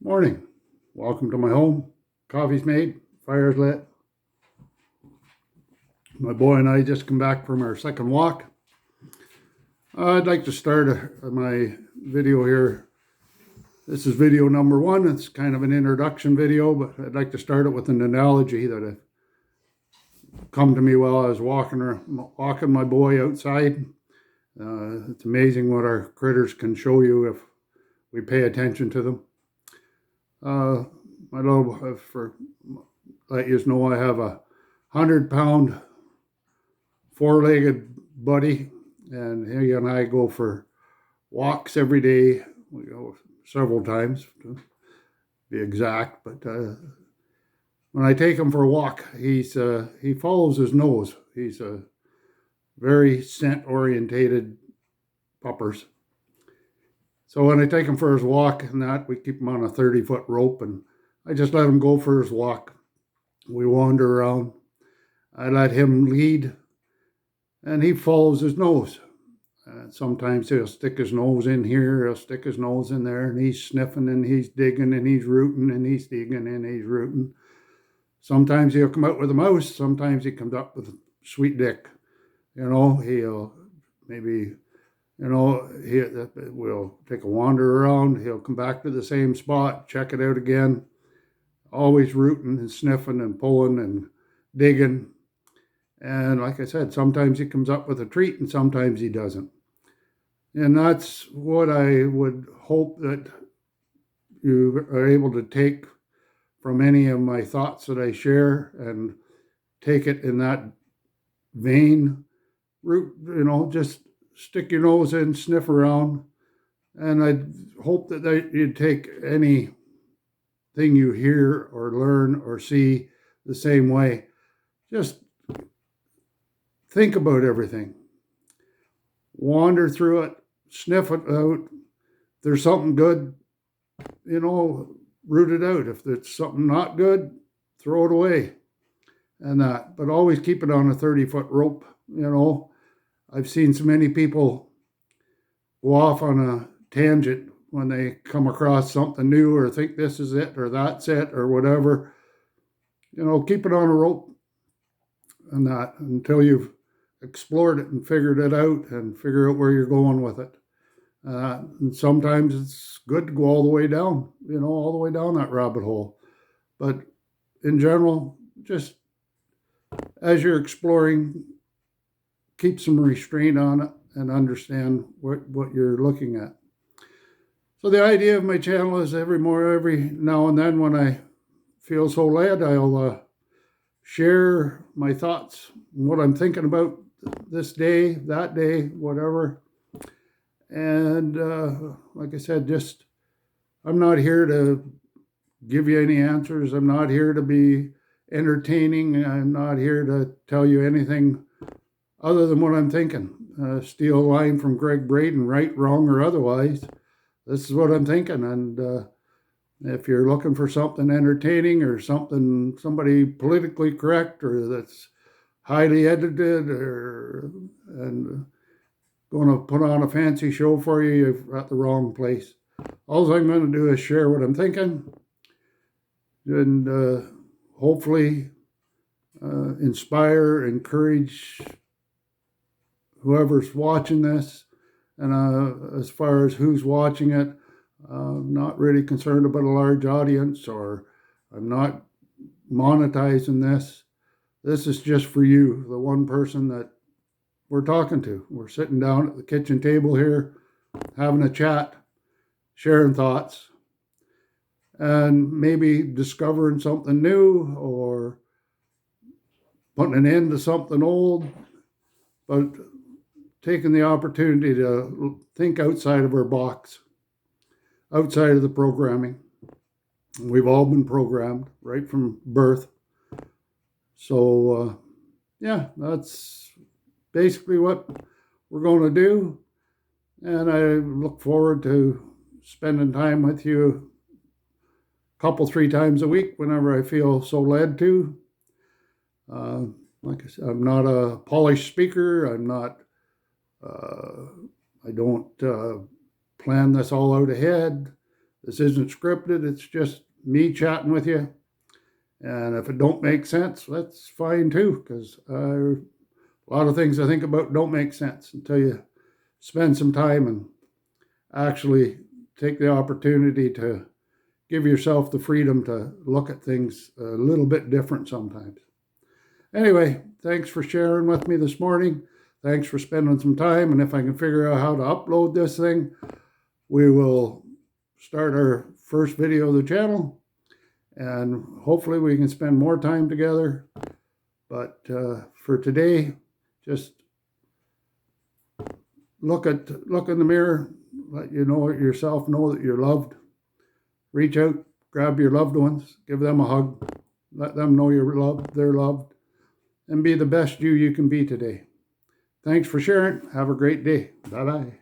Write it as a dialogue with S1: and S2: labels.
S1: Morning. Welcome to my home. Coffee's made, fire's lit. My boy and I just come back from our second walk. I'd like to start my video here. This is video number one. It's kind of an introduction video, but I'd like to start it with an analogy that had come to me while I was walking my boy outside. It's amazing what our critters can show you if we pay attention to them. My little, for let you know, I have a 100-pound four-legged buddy, and he and I go for walks every day. We go several times to be exact, but when I take him for a walk, he follows his nose. He's a very scent-orientated puppers. So when I take him for his walk and that, we keep him on a 30-foot rope, and I just let him go for his walk. We wander around. I let him lead, and he follows his nose. Sometimes he'll stick his nose in here, he'll stick his nose in there, and he's sniffing, and he's digging, and he's rooting, and he's digging, and he's rooting. Sometimes he'll come out with a mouse. Sometimes he comes up with a sweet dick. He'll maybe... we'll take a wander around. He'll come back to the same spot, check it out again, always rooting and sniffing and pulling and digging. And like I said, sometimes he comes up with a treat and sometimes he doesn't. And that's what I would hope that you are able to take from any of my thoughts that I share and take it in that vein. Just stick your nose in, sniff around, and I hope that you take anything you hear or learn or see the same way. Just think about everything. Wander through it, sniff it out. If there's something good, root it out. If there's something not good, throw it away. And that, but always keep it on a 30-foot rope, I've seen so many people go off on a tangent when they come across something new or think this is it or that's it or whatever. Keep it on a rope and that until you've explored it and figured it out and figure out where you're going with it. And sometimes it's good to go all the way down, all the way down that rabbit hole. But in general, just as you're exploring, keep some restraint on it and understand what you're looking at. So the idea of my channel is every now and then when I feel so led, I'll share my thoughts, what I'm thinking about this day, that day, whatever. And like I said, I'm not here to give you any answers. I'm not here to be entertaining. I'm not here to tell you anything other than what I'm thinking. Steal a line from Greg Braden, right, wrong, or otherwise. This is what I'm thinking. And if you're looking for something entertaining or somebody politically correct or that's highly edited and going to put on a fancy show for you, you're at the wrong place. All I'm going to do is share what I'm thinking and hopefully inspire, encourage whoever's watching this. And as far as who's watching it, I'm not really concerned about a large audience, or I'm not monetizing this. This is just for you, the one person that we're talking to. We're sitting down at the kitchen table here, having a chat, sharing thoughts, and maybe discovering something new or putting an end to something old, but taking the opportunity to think outside of our box, outside of the programming. We've all been programmed right from birth. So, that's basically what we're going to do. And I look forward to spending time with you a couple, 3 times a week whenever I feel so led to. Like I said, I'm not a polished speaker. I don't plan this all out ahead. This isn't scripted. It's just me chatting with you. And if it don't make sense, that's fine too, because a lot of things I think about don't make sense until you spend some time and actually take the opportunity to give yourself the freedom to look at things a little bit different sometimes. Anyway, thanks for sharing with me this morning. Thanks for spending some time. And if I can figure out how to upload this thing, we will start our first video of the channel. And hopefully we can spend more time together. But for today, just look in the mirror, let yourself know that you're loved. Reach out, grab your loved ones, give them a hug, let them know you're loved, they're loved, and be the best you can be today. Thanks for sharing. Have a great day. Bye-bye.